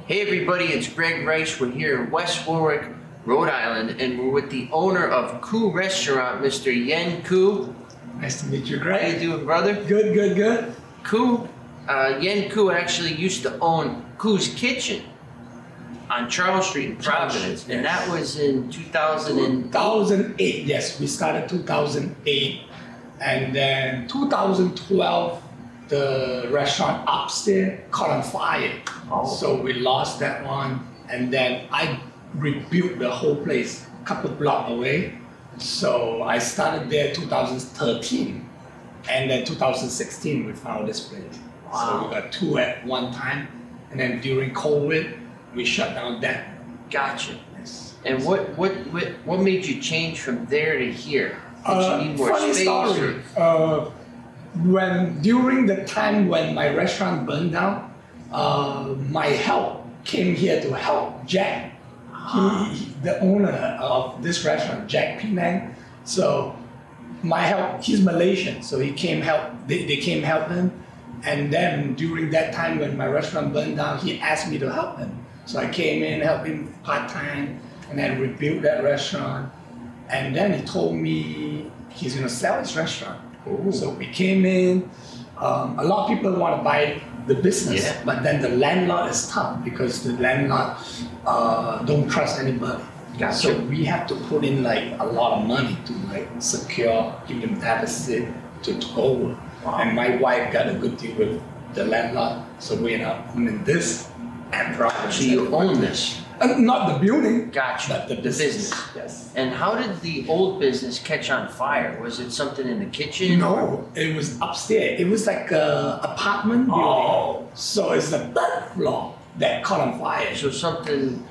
Hey everybody, it's Greg Rice. We're here in West Warwick, Rhode Island, and we're with the owner of Khoo Restaurant, Mr. Khoo. Nice to meet you, Greg. How you doing, brother? Good, good, good. Khoo, Khoo actually used to own Khoo's Kitchen on Charles Street in Providence, and that was in 2008. Yes, we started 2008, and then 2012, the restaurant upstairs caught on fire. Oh. So we lost that one, and then I rebuilt the whole place a couple blocks away. So I started there 2013, and then 2016 we found this place. Wow. So we got two at one time, and then during COVID we shut down that. Gotcha. Yes. And what made you change from there to here? Did you need more funny space? story. When during the time when my restaurant burned down, my help came here to help Jack. He the owner of this restaurant, Jack Penang. So my help, he's Malaysian, so he came help. They came help him, and then during that time when my restaurant burned down, he asked me to help him. So I came in, helped him part time, and then rebuilt that restaurant. And then he told me he's gonna sell his restaurant. Ooh. So we came in. A lot of people want to buy the business, Yeah. but then the landlord is tough because the landlord don't trust anybody. Gotcha. So we have to put in like a lot of money to like secure, give them deposit to over. Wow. And my wife got a good deal with the landlord, so we end up owning this and Providence. So you own this? Not the building, Gotcha. but the business. Yes. And how did the old business catch on fire? Was it something in the kitchen? No, it was upstairs. It was like a apartment building. Oh. So it's the third floor that caught on fire. So something,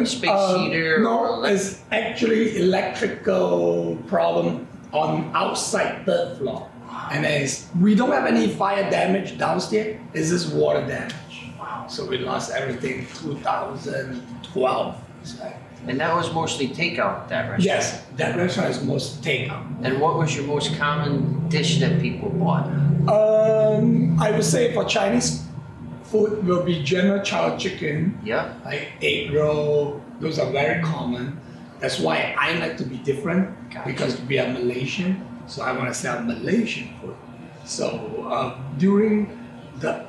space heater? No, or it's actually electrical problem on outside third floor. And then we don't have any fire damage downstairs. It's just water damage. Wow. So we lost everything 2012. So, And that was mostly takeout, that restaurant? yes, that restaurant is most takeout. And what was your most common dish that people bought? I would say for Chinese food will be general chow chicken, Yeah? like egg roll. Those are very common. That's why I like to be different, Gotcha. because we are Malaysian, so I want to sell Malaysian food. So during the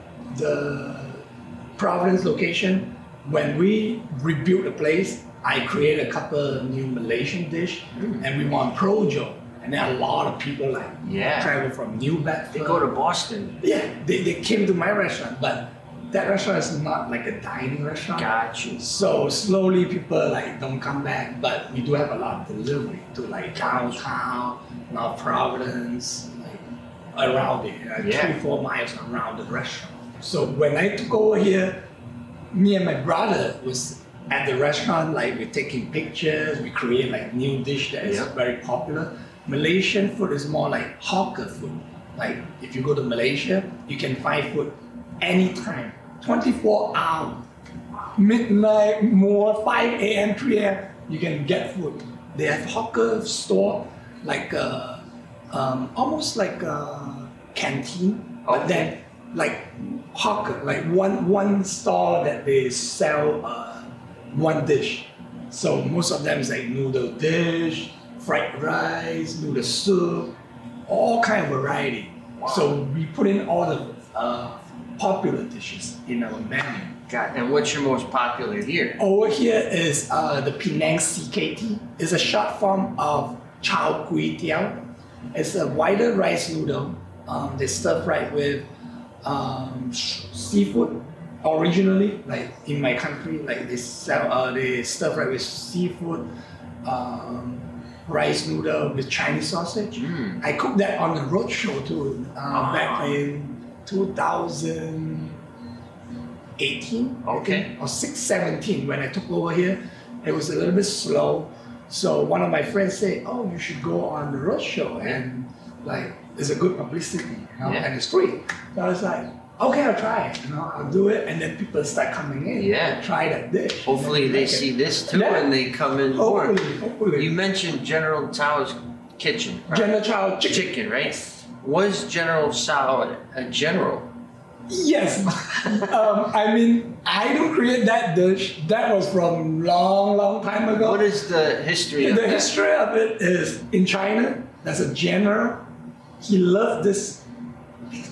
Providence location, when we rebuilt the place, I created a couple of new Malaysian dish, and we want Projo. And then a lot of people like Yeah. travel from New Bedford. They go to Boston. Yeah, they came to my restaurant, but that restaurant is not like a dining restaurant. Gotcha. So slowly people like don't come back, but we do have a lot of delivery to like downtown, North Providence, like around there, Yeah. 3-4 miles around the restaurant. So when I took over here, me and my brother was at the restaurant, like we're taking pictures, we create like new dish that is Yeah. very popular. Malaysian food is more like hawker food. Like if you go to Malaysia, you can find food anytime, 24 hours, midnight, more, 5 a.m., 3 a.m., you can get food. They have hawker store, like almost like a canteen, but Okay. then like hawker, like one store that they sell one dish. So most of them is like noodle dish, fried rice, noodle soup, all kind of variety. Wow. So we put in all the popular dishes in our menu. And what's your most popular here? Over here is the Penang CKT. It's a short form of Chao Kui Tiao. It's a wider rice noodle. They stir fried with seafood. Originally, like in my country, like they stir fry with seafood, rice noodle with Chinese sausage. I cooked that on the Rhode show too, back in 2018, Okay. or 17 when I took over here. It was a little bit slow, so one of my friends said, "Oh, you should go on the Rhode show, and like it's a good publicity, Yeah. and it's free." So I was like, okay, I'll try it. I'll do it, and then people start coming in. Yeah. Try that dish. Hopefully they see this too Yeah. and they come in more. Hopefully. You mentioned General Tao's kitchen, right? General Chow chicken. Chicken, right? Was General Tsao a general Yes. I mean, I don't create that dish. That was from long time ago. What is the history of The that? history of it is in China, there's a general. He loved this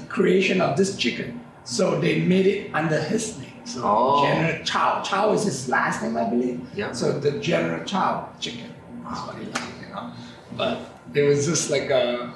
creation of this chicken. So they made it under his name. So Oh. General Chow. Chow is his last name, I believe. Yeah. So the General Chow chicken. That's what he liked, you know. But it was just like a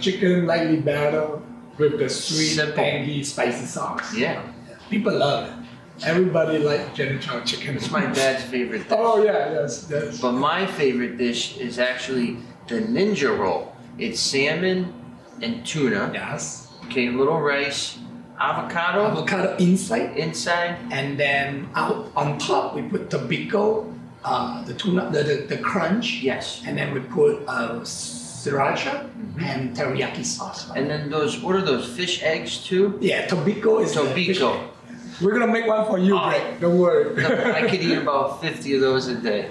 chicken lightly battered with the sweet, Simple. tangy, spicy sauce. Yeah, People love it. Everybody likes General Chow chicken. it's my dad's favorite dish. Oh yeah, yes. But my favorite dish is actually the ninja roll. It's salmon and tuna. Yes. Okay, little rice, avocado Avocado inside, inside. and then out on top we put tobacco, the tuna, the crunch, Yes. and then we put sriracha and teriyaki sauce. And then those, what are those, fish eggs too? Yeah, tobacco is the fish Tobacco. egg. We're gonna make one for you, Oh. Greg. Don't worry. I could eat about 50 of those a day.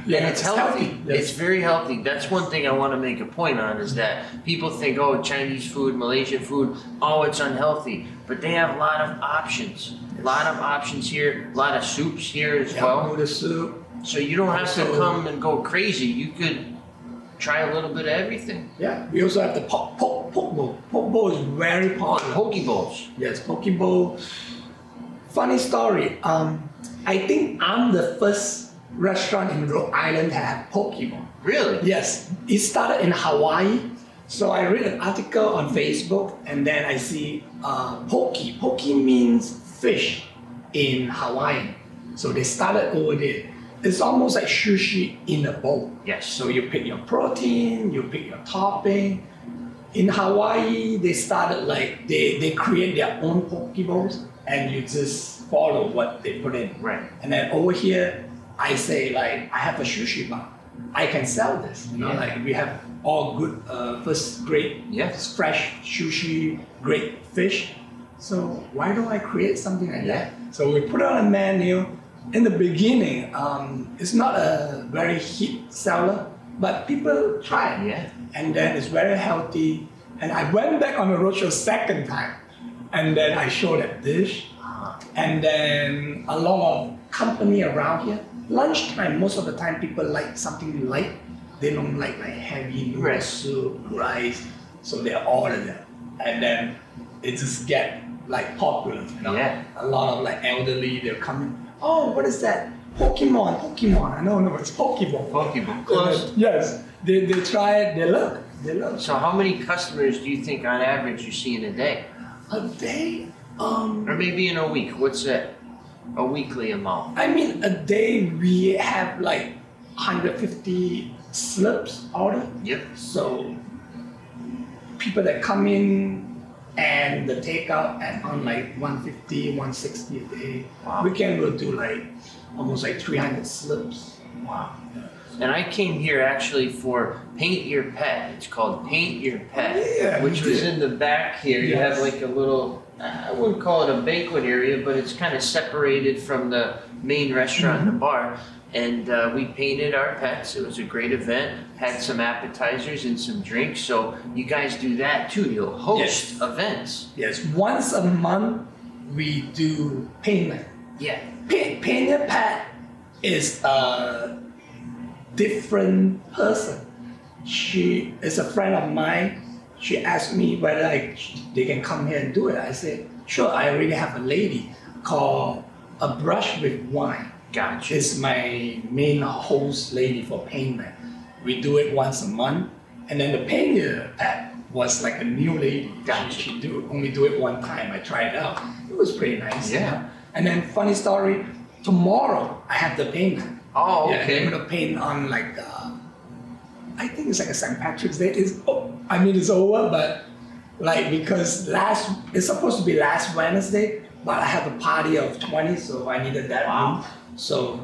Yeah, And it's healthy. Yes. It's very healthy. That's one thing I want to make a point on is that people think, oh, Chinese food, Malaysian food, oh, it's unhealthy. But they have a lot of options. A lot of options here, a lot of soups here as well. Noodle soup. So you don't have to Also- come and go crazy. You could try a little bit of everything. Yeah, we also have the poke bowl. Poke bowl is very popular. Poke bowls. Yes, poke bowl. Funny story. I think I'm the first restaurant in Rhode Island to have poke bowl. Really? Yes, it started in Hawaii. So I read an article on Facebook, and then I see poke. Poke means fish in Hawaiian. So they started over there. It's almost like sushi in a bowl. Yes. So you pick your protein, you pick your topping. In Hawaii, they started like they create their own poke bowls, and you just follow what they put in. Right. And then over here, I say like I have a sushi bar. I can sell this. You know, Yeah. like we have all good first grade, Yes. fresh sushi, great fish. So why don't I create something like that? So we put it on a menu. In the beginning, it's not a very hit seller, but people try it. Yeah. And then it's very healthy. And I went back on the roadshow second time, and then I showed that dish. And then a lot of company around here, lunchtime, most of the time people like something light. They don't like heavy noodle Right. soup, rice, so they order that. And then it just get like popular, you know? Yeah. A lot of like elderly, they're coming, oh, what is that? Pokemon. I know, it's Pokemon. Poke bowl. Close. Yes, they try it, they love it. They love it. So how many customers do you think on average you see in a day? A day, Or maybe in a week? What's that? A weekly amount? I mean, a day we have like 150 slips ordered. Yep. So people that come in and the takeout at on like 150, 160 a day. Wow. Weekend we'll do like almost like 300 slips. Wow. And I came here actually for Paint Your Pet. It's called Paint Your Pet, Yeah, which you was did. in the back here. You Yes. have like a little, I wouldn't call it a banquet area, but it's kind of separated from the main restaurant and the bar. And we painted our pets. It was a great event. Had some appetizers and some drinks. So you guys do that too. You'll host events. Yes, once a month we do payment. Yeah. Paint Your Pet is a different person. She is a friend of mine. She asked me whether they can come here and do it. I said, sure. I already have a lady called A Brush with Wine. Gotcha. She's my main host lady for payment. We do it once a month. And then the Paint Your Pet was like a new lady. Gotcha. She only do it one time. I tried it out. It was pretty nice. Yeah. You know? And then funny story, tomorrow I have the payment. Oh, Yeah, okay. I'm gonna paint on like I think it's like a St. Patrick's Day. It's over, but like because it's supposed to be last Wednesday, but I have a party of 20, so I needed that room. So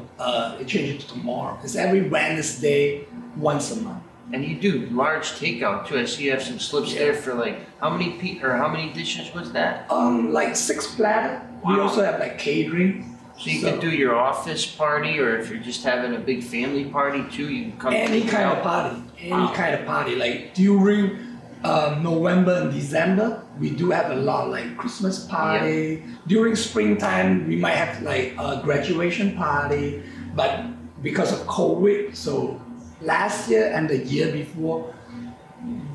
it changed it to tomorrow. It's every Wednesday, once a month. And you do large takeout too. I see you have some slips there for like how many dishes was that? Like 6 platter. We Wow. also have like catering. So you could do your office party, or if you're just having a big family party too, you can come. Any take it kind out. of party. Any Wow. kind of party. Like during November and December, we do have a lot like Christmas party. During springtime, we might have like a graduation party, but because of COVID, so last year and the year before,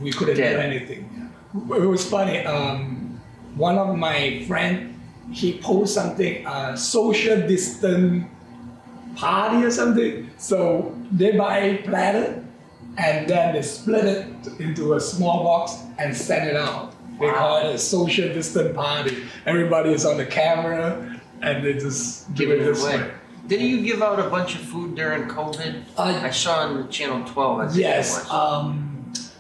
we couldn't do anything. It was funny. One of my friend, he posted something, social distance party or something. So they buy a platter and then they split it into a small box and send it out. They call it a social distance party. Everybody is on the camera and they just give it this way. Didn't you give out a bunch of food during COVID? I saw on Channel 12. I think yes. it was.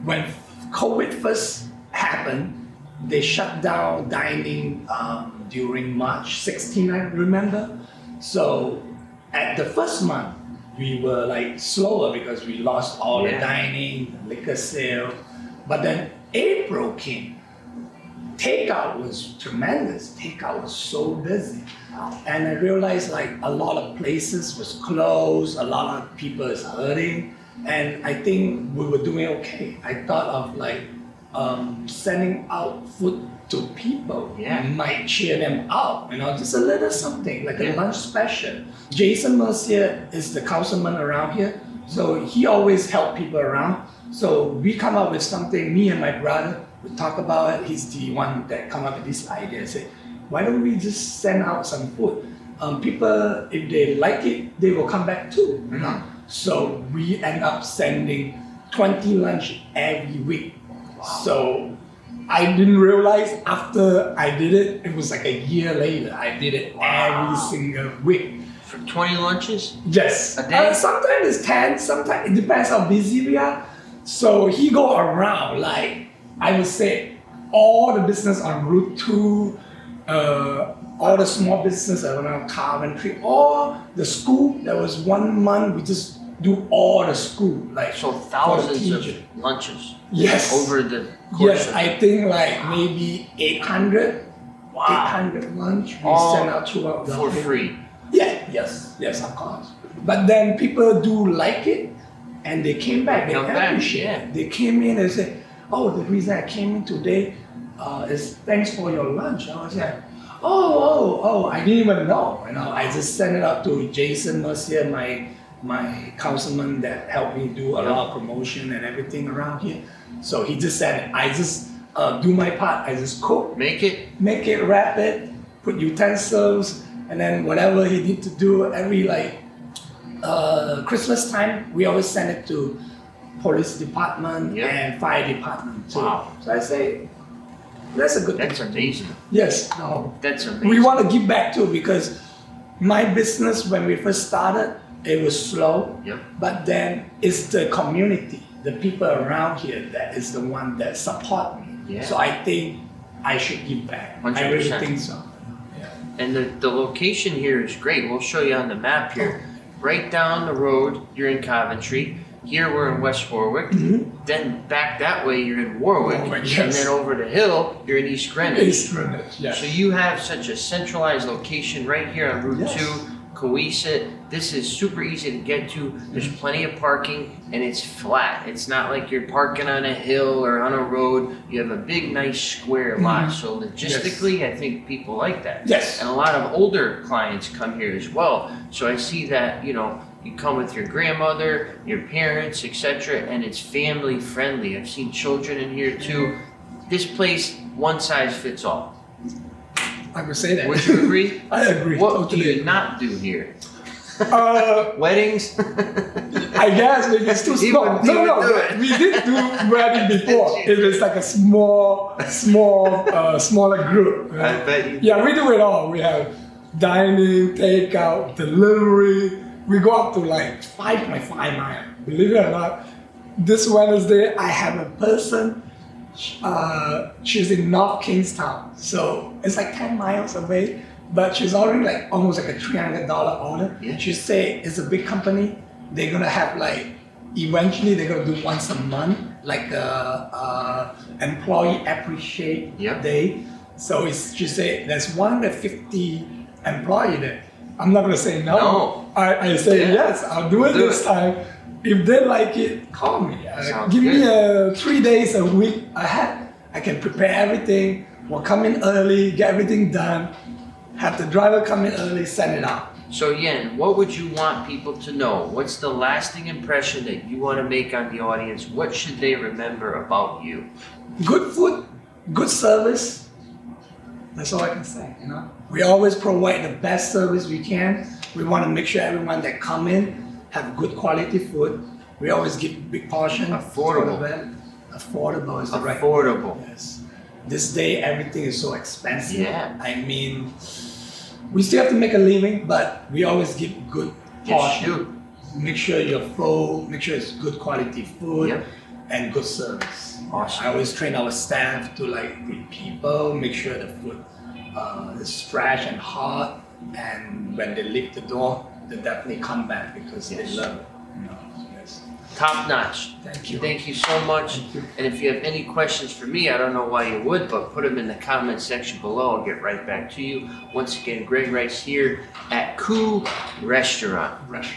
When COVID first happened, they shut down dining during March 16, I remember. So at the first month, we were like slower because we lost all the dining, the liquor sale. But then April came. Takeout was tremendous. Takeout was so busy. And I realized like a lot of places was closed, a lot of people is hurting. And I think we were doing okay. I thought of like sending out food to people might cheer them up, just a little something, like a lunch special. Jason Mercier is the councilman around here, so he always help people around. So we come up with something, me and my brother, we talk about it. He's the one that come up with this idea, say, why don't we just send out some food? People, if they like it, they will come back too, So we end up sending 20 lunch every week. So I didn't realize after I did it, it was like a year later, I did it every single week. For 20 lunches? Yes. A day? Sometimes it's 10, sometimes it depends how busy we are. So he go around, like, I would say, all the business on Route 2, all the small business around Coventry, all the school. There was 1 month we just do all the school, like so thousands of lunches. Yes. Over the course of I think like maybe 800. 800 lunch we send out throughout the for free. Yes, of course. But then people do like it, and they came back. They appreciate it. They came in and said, "Oh, the reason I came in today is thanks for your lunch." I was like, "Oh, I didn't even know." I just sent it up to Jason Mercier, my councilman that helped me do a lot of promotion and everything around here. So he just said, I just do my part. I just cook, make it, wrap it, put utensils, and then whatever he need to do every Christmas time, we always send it to police department and fire department too. Wow. So I say, that's a good thing. That's amazing. Yes. No. That's amazing. We want to give back too, because my business when we first started, it was slow. But then it's the community, the people around here that is the one that support me. So I think I should give back. 100%. I really think so. And the location here is great. We'll show you on the map here. Right down the road, you're in Coventry. Here we're in West Warwick. Then back that way, you're in Warwick. And then over the hill, you're in East Greenwich. So you have such a centralized location right here on Route 2, Cohasset. This is super easy to get to. There's plenty of parking, and it's flat. It's not like you're parking on a hill or on a road. You have a big, nice square lot. So logistically, I think people like that. And a lot of older clients come here as well. So I see that, you come with your grandmother, your parents, etc., and it's family friendly. I've seen children in here too. This place, one size fits all. I would say that. Would you agree? I agree. What do you not do here? Weddings? I guess maybe it's too small. No. We did do wedding before. It was like a smaller group. I bet you. Yeah, we do it all. We have dining, takeout, delivery. We go up to like 5.5 miles. Believe it or not, this Wednesday I have a person. She's in North Kingstown, so it's like 10 miles away. But she's ordering like almost like a $300 order. She say it's a big company. They're gonna have eventually they're gonna do once a month, like employee appreciate day. So she say there's 150 employee there. I'm not gonna say no. I say yes, I'll do it this time. if they like it, call me. Sounds Give me good. 3 days, a week ahead. I can prepare everything. We'll come in early, get everything done. Have the driver come in early, send it out. So Yen, what would you want people to know? What's the lasting impression that you want to make on the audience? What should they remember about you? Good food, good service. That's all I can say, you know. We always provide the best service we can. We want to make sure everyone that come in have good quality food. We always give big portion. Affordable. Affordable is the right Affordable. word. Yes. This day everything is so expensive. Yeah. I mean, we still have to make a living, but we always give good Yes, portion. you. Make sure you're full, make sure it's good quality food Yep. and good service. Awesome. I always train our staff to like greet people, make sure the food is fresh and hot, and when they leave the door, they definitely come back because Yes. they love it. You know, yes. Top notch. Thank you. Thank you so much. Thank you. And if you have any questions for me, I don't know why you would, but put them in the comment section below. I'll get right back to you. Once again, Greg Rice here at Khoo Restaurant. Rush.